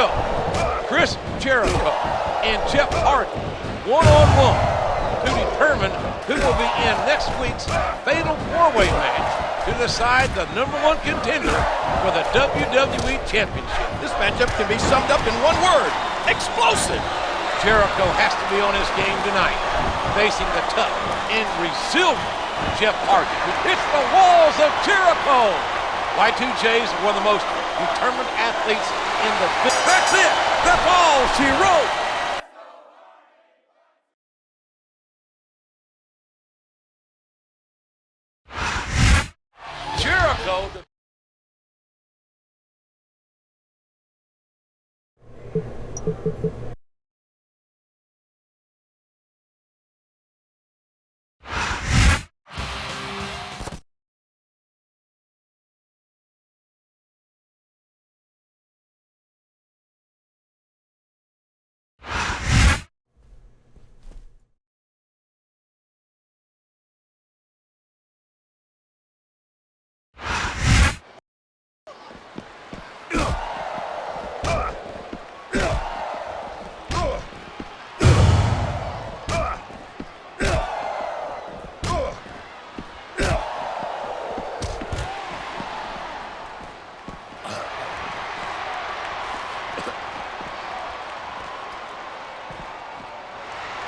go. Chris Jericho and Jeff Hardy, one-on-one, to determine who will be in next week's fatal four-way match to decide the #1 contender for the WWE Championship. This matchup can be summed up in one word: explosive. Jericho has to be on his game tonight, facing the tough and resilient Jeff Hardy, who hits the walls of Jericho. Y2J is one of the most determined athletes in the business. That's it. That's all she wrote. Jericho.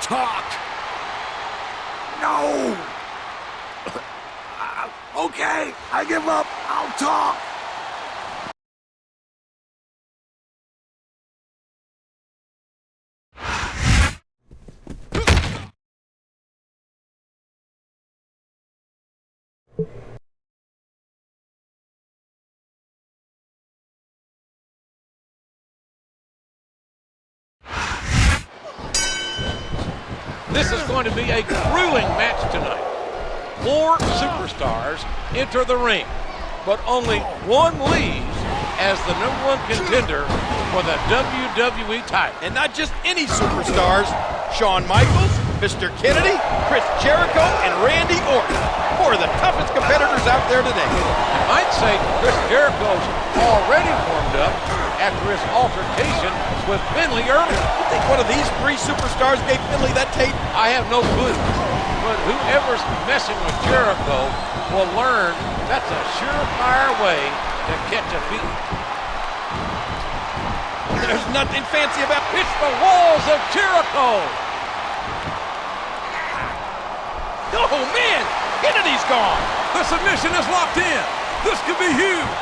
Talk. No. Okay, I give up. I'll talk. This is going to be a grueling match tonight. 4 superstars enter the ring, but only one leaves as the #1 contender for the WWE title. And not just any superstars. Shawn Michaels, Mr. Kennedy, Chris Jericho, and Randy Orton. 4 of the toughest competitors out there today. I might say Chris Jericho's already warmed up after his altercation with Finley earlier. You think one of these 3 superstars gave Finley that tape? I have no clue, but whoever's messing with Jericho will learn that's a surefire way to catch a beat. There's nothing fancy about it. It's the walls of Jericho. Oh, man! Kennedy's gone! The submission is locked in. This could be huge.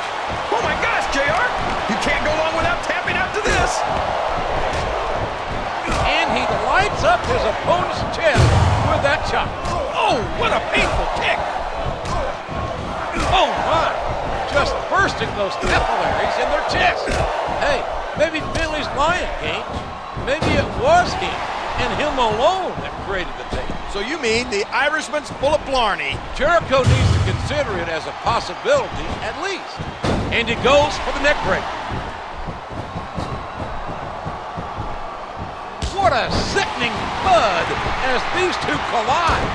Oh, my gosh, JR! You can't go long without tapping out to this! And he lights up his opponent's chest with that chop. Oh, what a painful kick! Oh, my. Just bursting those capillaries in their chest. Hey, maybe Finley's lying, King. Maybe it was him and him alone that created the tape. So you mean the Irishman's full of blarney? Jericho needs to consider it as a possibility at least. And he goes for the neck break. What a sickening thud as these two collide.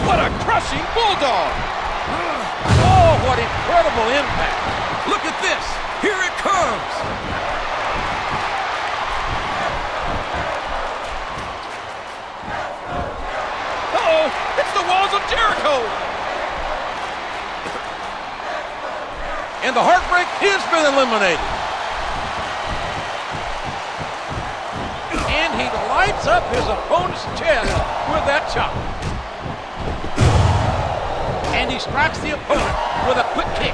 What a crushing bulldog! Oh, what incredible impact. Look at this. Here it comes. Uh-oh, it's the walls of Jericho! And the heartbreak has been eliminated. And he lights up his opponent's chest with that chop. And he strikes the opponent with a quick kick.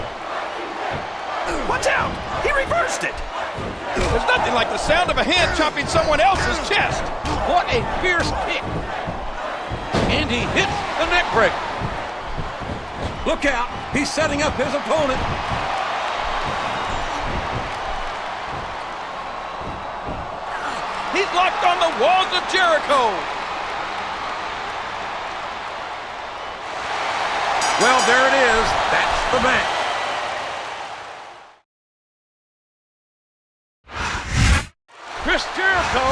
Watch out! He reversed it! There's nothing like the sound of a hand chopping someone else's chest. What a fierce kick. And he hits the neck breaker. Look out. He's setting up his opponent. He's locked on the walls of Jericho. Well, there it is. That's the match. Chris Jericho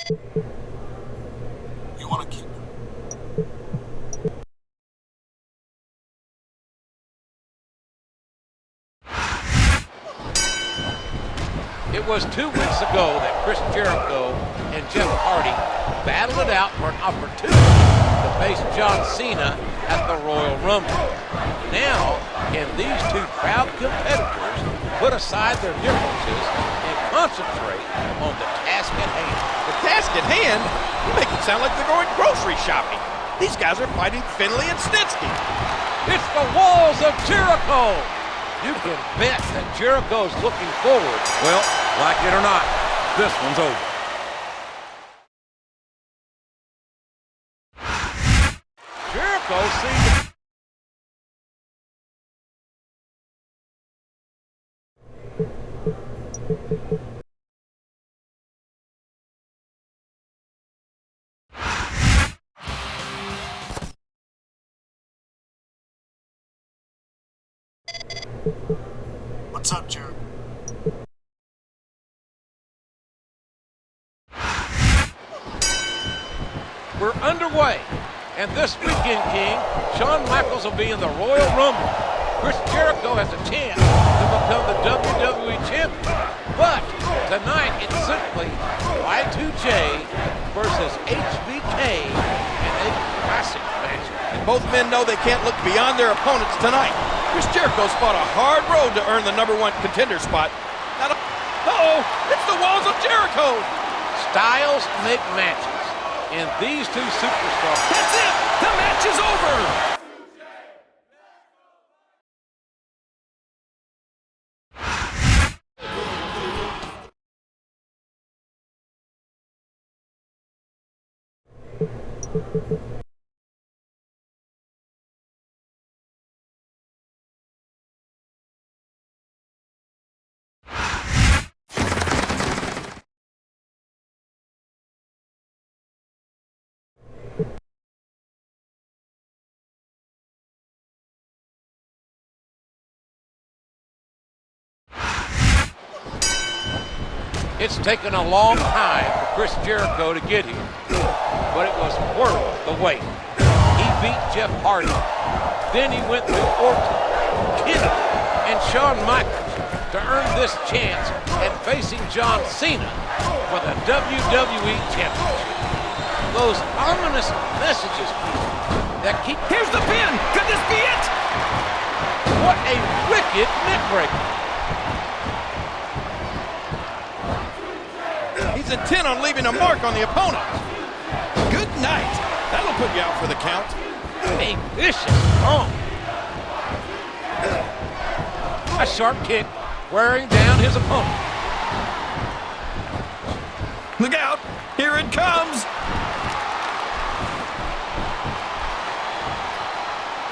You want to keep him. It was 2 weeks ago that Chris Jericho and Jeff Hardy battled it out for an opportunity to face John Cena at the Royal Rumble. Now, can these two proud competitors put aside their differences and concentrate on the task at hand? The task at hand? You make it sound like they're going grocery shopping. These guys are fighting Finlay and Snitsky. It's the Walls of Jericho! You can bet that Jericho's looking forward. Well, like it or not, this one's over. Jericho seems What's up, Jericho? We're underway, and this weekend, King, Shawn Michaels will be in the Royal Rumble. Chris Jericho has a chance to become the WWE champion, but tonight it's simply Y2J versus HBK in a classic match. And both men know they can't look beyond their opponents tonight. Chris Jericho's fought a hard road to earn the #1 contender spot. Uh-oh, it's the Walls of Jericho! Styles make matches, and these two superstars. That's it! The match is over! It's taken a long time for Chris Jericho to get here, but it was worth the wait. He beat Jeff Hardy. Then he went through Orton, Kennedy, and Shawn Michaels to earn this chance at facing John Cena for the WWE Championship. Those ominous messages that keep... Here's the pin! Could this be it? What a wicked neckbreaker. He's intent on leaving a mark on the opponent. Good night. That'll put you out for the count. A vicious stomp. A sharp kick wearing down his opponent. Look out! Here it comes!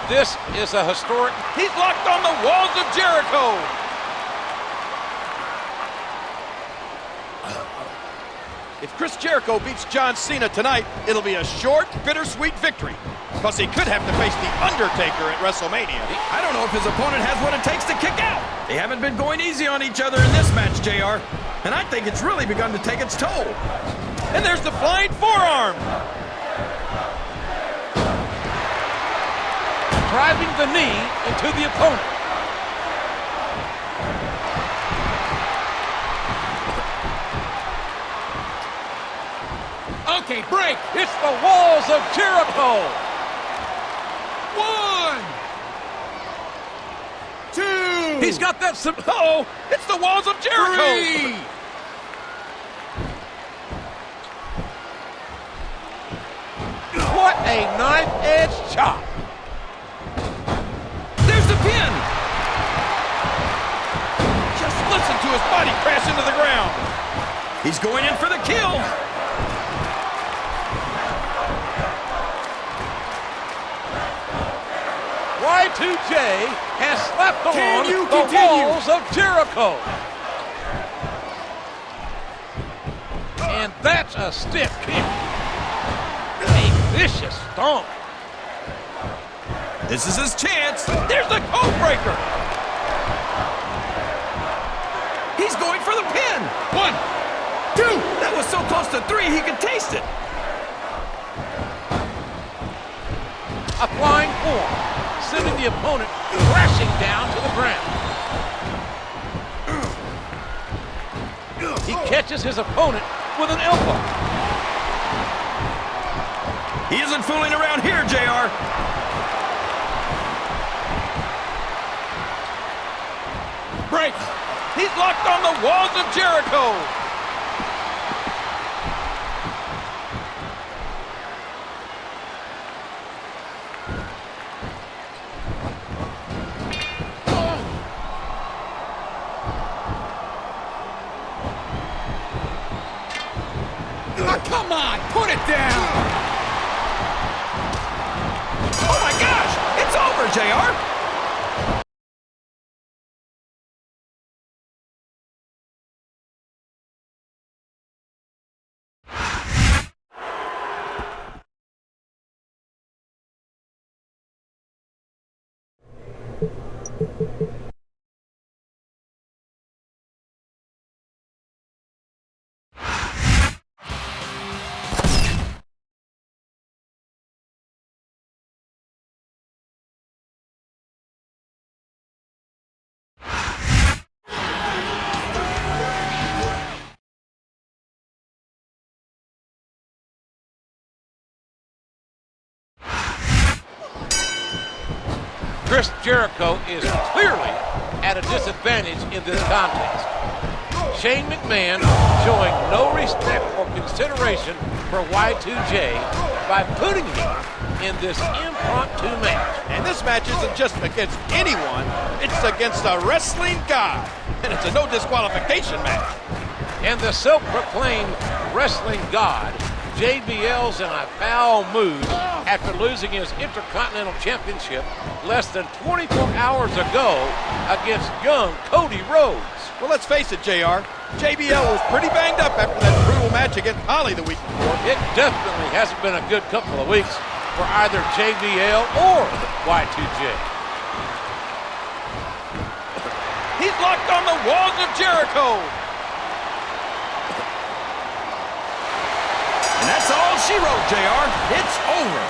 This is a historic... He's locked on the Walls of Jericho. If Chris Jericho beats John Cena tonight, it'll be a short, bittersweet victory. Because he could have to face The Undertaker at WrestleMania. I don't know if his opponent has what it takes to kick out. They haven't been going easy on each other in this match, JR. And I think it's really begun to take its toll. And there's the flying forearm. Driving the knee into the opponent. Okay, break! It's the Walls of Jericho. 1, 2. He's got that... Uh-oh, it's the Walls of Jericho. 3. What a knife-edge chop. There's the pin! Just listen to his body crash into the ground. He's going in for the kill! Y2J has slapped Can on you the continue? Walls of Jericho. And that's a stiff kick. A vicious stomp. This is his chance! There's the code breaker. He's going for the pin! 1, 2. That was so close to 3 he could taste it. A flying form, sending the opponent crashing down to the ground. He catches his opponent with an elbow. He isn't fooling around here, JR. Breaks. He's locked on the walls of Jericho. Come on, put it down! Oh my gosh! It's over, JR! Chris Jericho is clearly at a disadvantage in this contest. Shane McMahon showing no respect or consideration for Y2J by putting him in this impromptu match. And this match isn't just against anyone, it's against a wrestling god. And it's a no disqualification match. And the self-proclaimed wrestling god, JBL's in a foul mood after losing his Intercontinental Championship less than 24 hours ago against young Cody Rhodes. Well, let's face it, JR. JBL was pretty banged up after that brutal match against Holly the week before. It definitely hasn't been a good couple of weeks for either JBL or Y2J. He's locked on the walls of Jericho. And that's all she wrote, JR. It's over.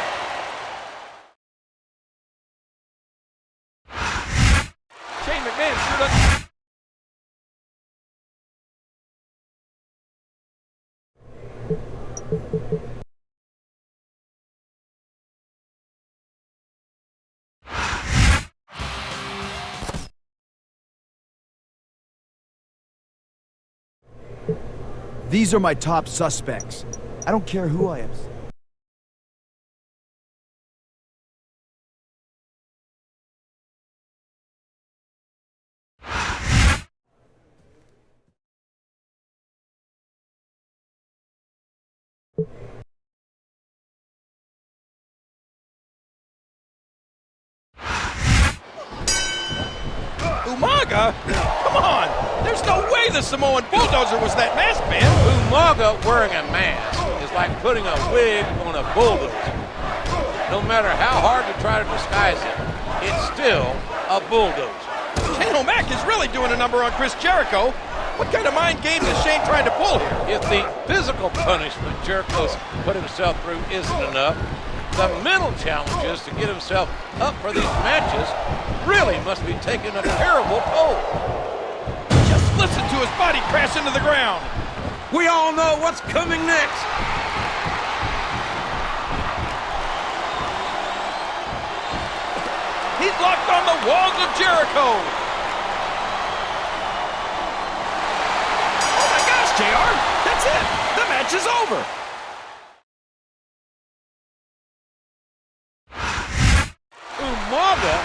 Shane McMahon sure doesn't. These are my top suspects. I don't care who I am. Umaga? Come on! There's no way the Samoan Bulldozer was that masked man. Umaga wearing a mask is like putting a wig on a bulldozer. No matter how hard you try to disguise it, it's still a bulldozer. Shane O'Mac is really doing a number on Chris Jericho. What kind of mind games is Shane trying to pull here? If the physical punishment Jericho's put himself through isn't enough, the mental challenges to get himself up for these matches really must be taking a terrible toll. Just listen to his body crash into the ground. We all know what's coming next. He's locked on the walls of Jericho. Oh my gosh, JR. That's it. The match is over. Umaga?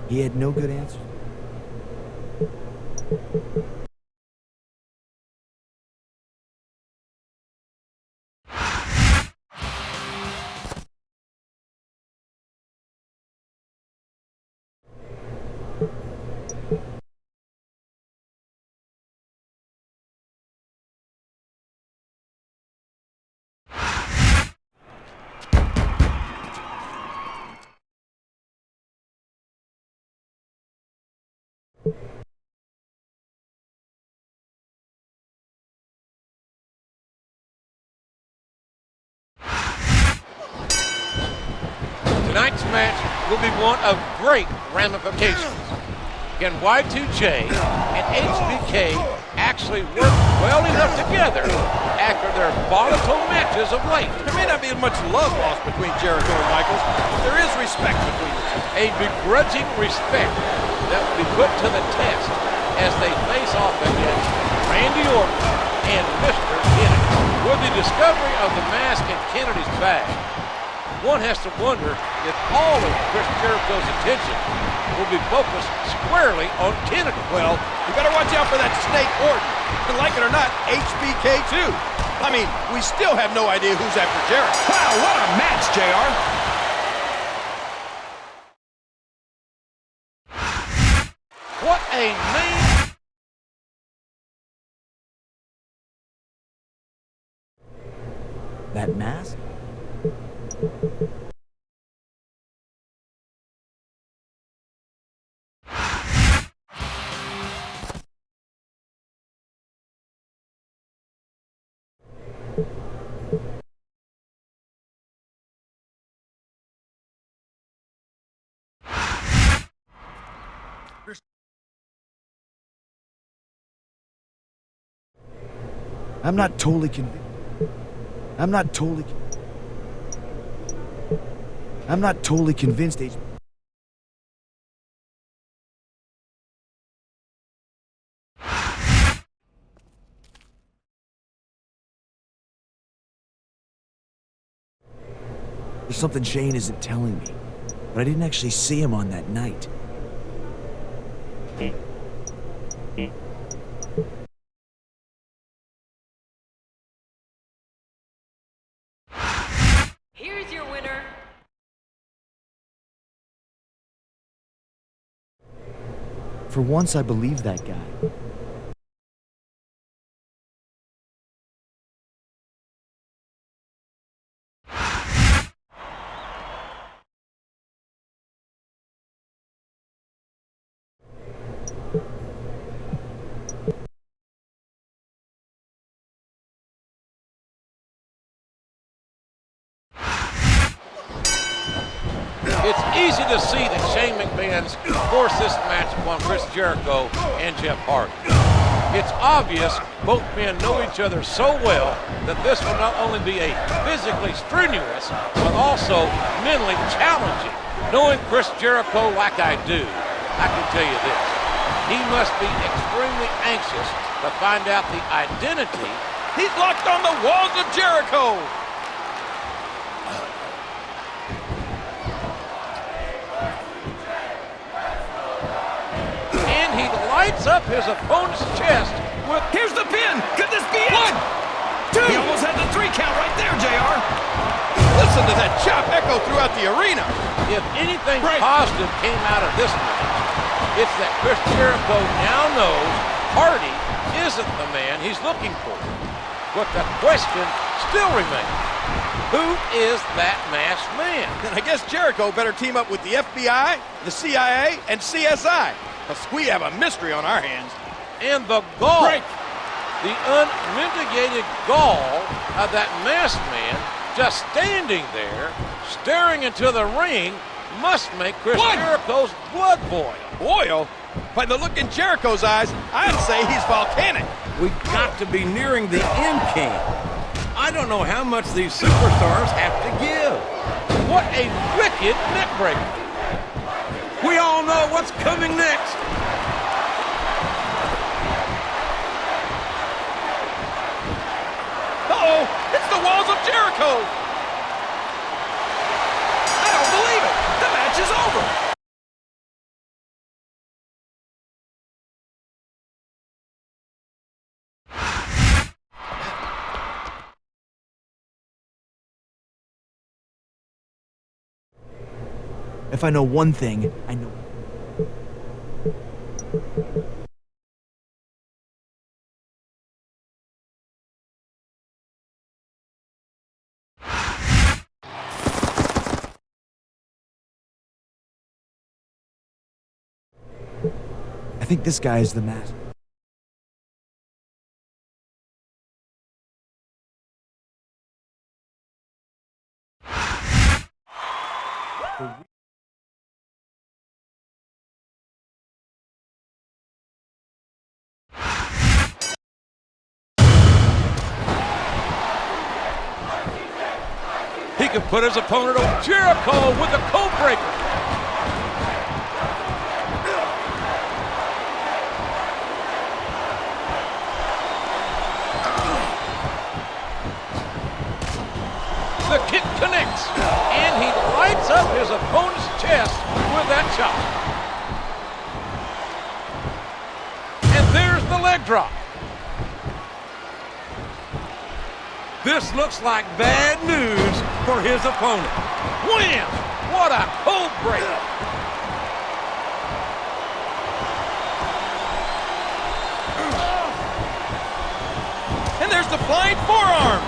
He had no good answers. match will be one of great ramifications. Can Y2J and HBK actually work well enough together after their volatile matches of late? There may not be much love lost between Jericho and Michaels, but there is respect between the two. A begrudging respect that will be put to the test as they face off against Randy Orton and Mr. Kennedy. With the discovery of the mask in Kennedy's bag, one has to wonder if all of Chris Jericho's attention will be focused squarely on Kennedy. Well, you better watch out for that snake Orton. And like it or not, HBK too. I mean, we still have no idea who's after Jericho. Wow, what a match, JR. What a main... That mask? I'm not totally convinced. I'm not totally convinced, H. There's something Shane isn't telling me, but I didn't actually see him on that night. Here's your winner. For once, I believe that guy. It's easy to see that Shane McMahon's forced this match upon Chris Jericho and Jeff Hardy. It's obvious both men know each other so well that this will not only be a physically strenuous, but also mentally challenging. Knowing Chris Jericho like I do, I can tell you this. He must be extremely anxious to find out the identity. He's locked on the walls of Jericho. He lights up his opponent's chest with... Here's the pin. Could this be it? 1, 2. He almost had the 3 count right there, JR. Listen to that chop echo throughout the arena. If anything positive came out of this match, it's that Chris Jericho now knows Hardy isn't the man he's looking for. But the question still remains, who is that masked man? Then I guess Jericho better team up with the FBI, the CIA, and CSI. Because we have a mystery on our hands. And the gall, the unmitigated gall of that masked man just standing there, staring into the ring, must make Chris Jericho's blood boil. Boil? By the look in Jericho's eyes, I'd say he's volcanic. We got to be nearing the end game. I don't know how much these superstars have to give. What a wicked neckbreaker. We all know what's coming next. Uh-oh, it's the walls of Jericho. I don't believe it. The match is over. If I know one thing, I know. I think this guy is the master. could put his opponent on Jericho with a code breaker. The kick connects, and he lights up his opponent's chest with that chop. And there's the leg drop. This looks like bad news for his opponent. Wham! What a code breaker. And there's the flying forearm.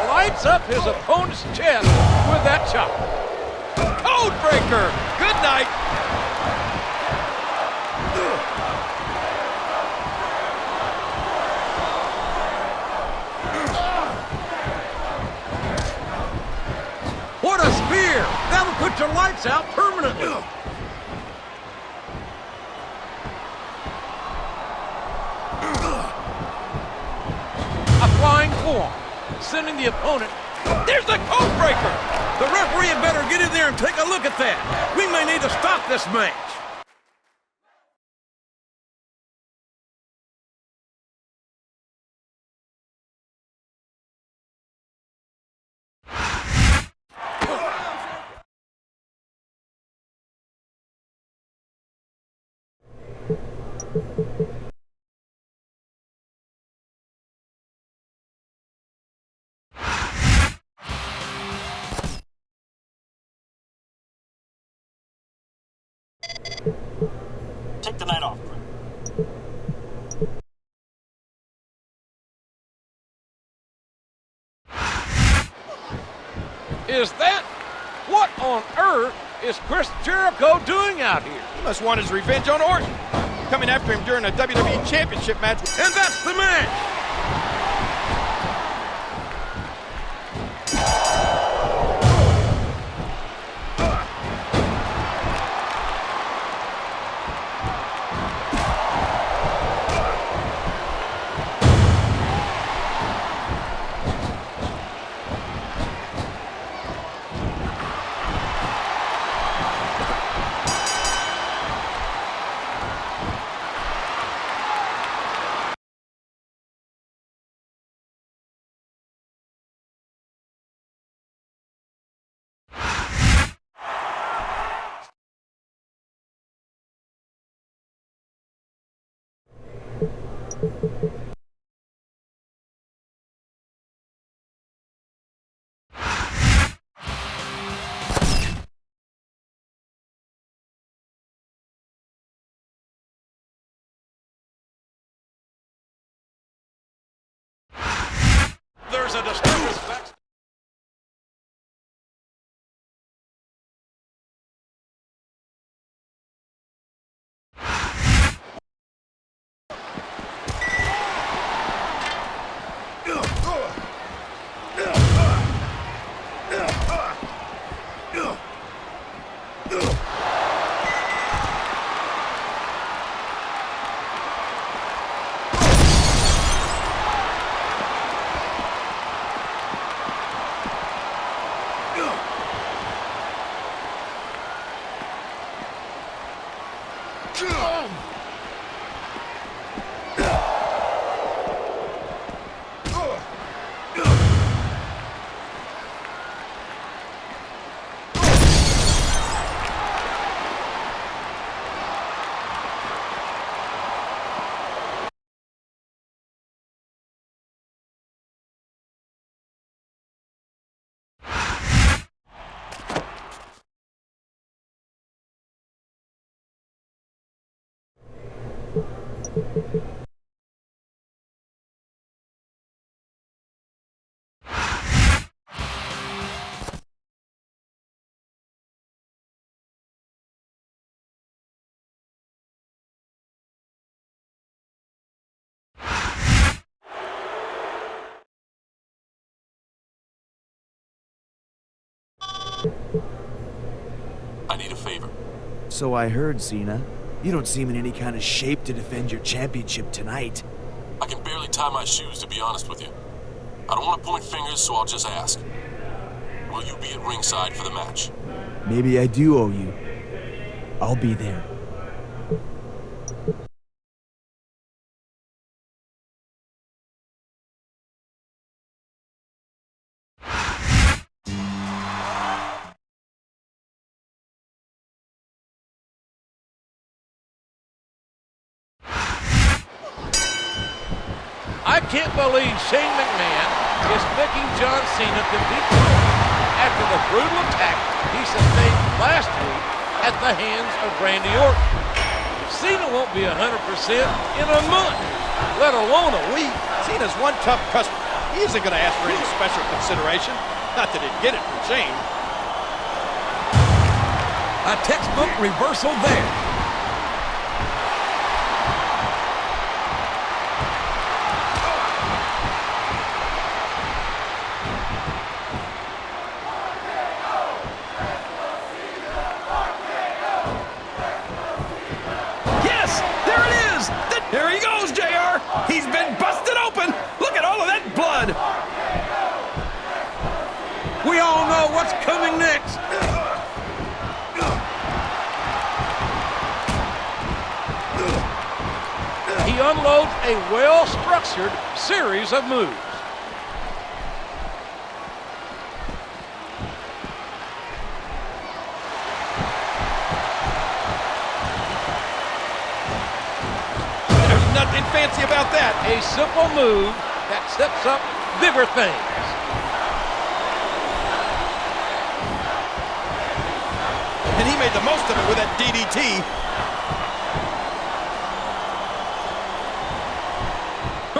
Lights up his opponent's chest with that chop. Code breaker. Good night. What a spear! That'll put your lights out permanently. A flying forearm, sending the opponent. There's the code breaker. The referee had better get in there and take a look at that. We may need to stop this match. Take the night off, Brett. Is that? What on earth is Chris Jericho doing out here? He must want his revenge on Orton, coming after him during a WWE Championship match. And that's the match. There's a disturbance backstage. I need a favor. So I heard, Cena. You don't seem in any kind of shape to defend your championship tonight. I can barely tie my shoes, to be honest with you. I don't want to point fingers, so I'll just ask. Will you be at ringside for the match? Maybe I do owe you. I'll be there. I can't believe Shane McMahon is making John Cena compete tonight after the brutal attack he sustained last week at the hands of Randy Orton. Cena won't be 100% in a month, let alone a week. Cena's one tough customer. He isn't going to ask for any special consideration. Not that he'd get it from Shane. A textbook reversal there. Yes, there it is. There he goes, JR. He's been busted open. Look at all of that blood. We all know what's coming next. He unloads a well-structured series of moves. There's nothing fancy about that. A simple move that sets up bigger things. And he made the most of it with that DDT.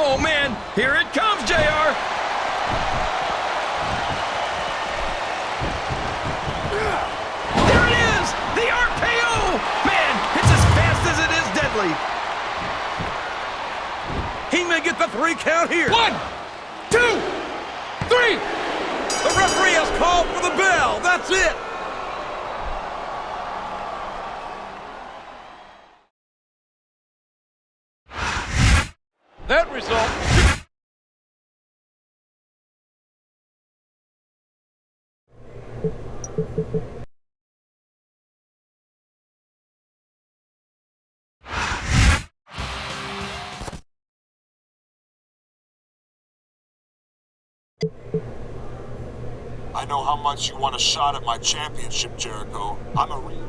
Oh, man, here it comes, JR. There it is, the RKO. Man, it's as fast as it is deadly. He may get the 3 count here. 1, 2, 3. The referee has called for the bell. That's it. That result. I know how much you want a shot at my championship, Jericho. I'm a real...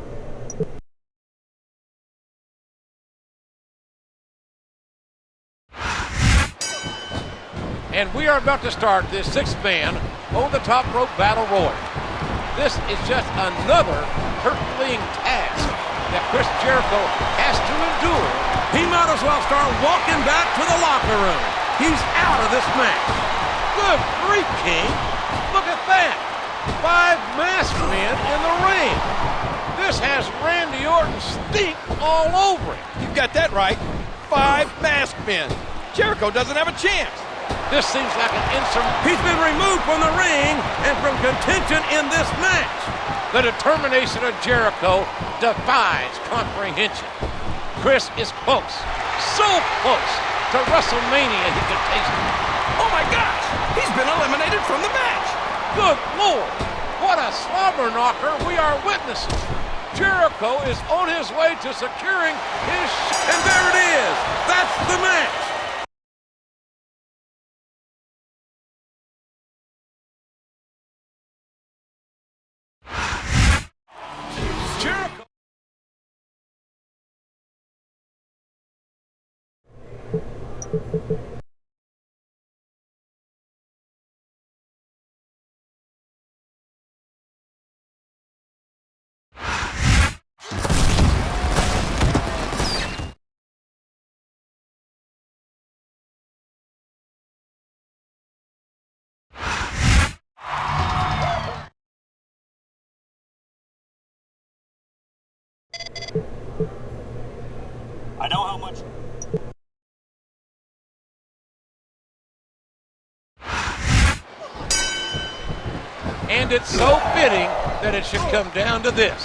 And we are about to start this 6-man over-the-top rope battle royal. This is just another Herculean task that Chris Jericho has to endure. He might as well start walking back to the locker room. He's out of this match. Good grief, King. Look at that. 5 masked men in the ring. This has Randy Orton stink all over it. You've got that right. 5 masked men. Jericho doesn't have a chance. This seems like an insurmountable. He's been removed from the ring and from contention in this match. The determination of Jericho defies comprehension. Chris is close, so close to WrestleMania he can taste it. Oh, my gosh, he's been eliminated from the match. Good Lord, what a slobber knocker we are witnessing. Jericho is on his way to securing his And there it is. That's the match. Jericho. I know how much. And it's so fitting that it should come down to this.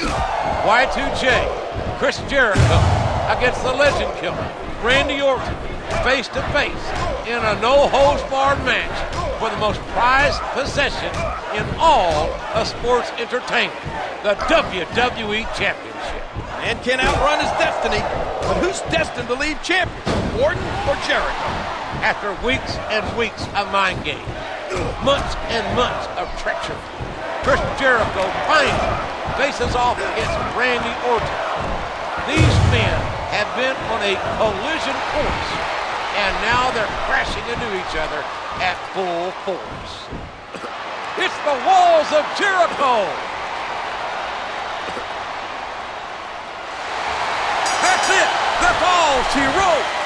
Y2J, Chris Jericho against the Legend Killer, Randy Orton, face to face in a no-holds-barred match for the most prized possession in all of sports entertainment, the WWE Championship. Man can't outrun his destiny, but who's destined to leave champion? Orton or Jericho? After weeks and weeks of mind games, months and months of treachery, Chris Jericho finally faces off against Randy Orton. These men have been on a collision course, and now they're crashing into each other at full force. It's the Walls of Jericho! That's it! That's all she wrote!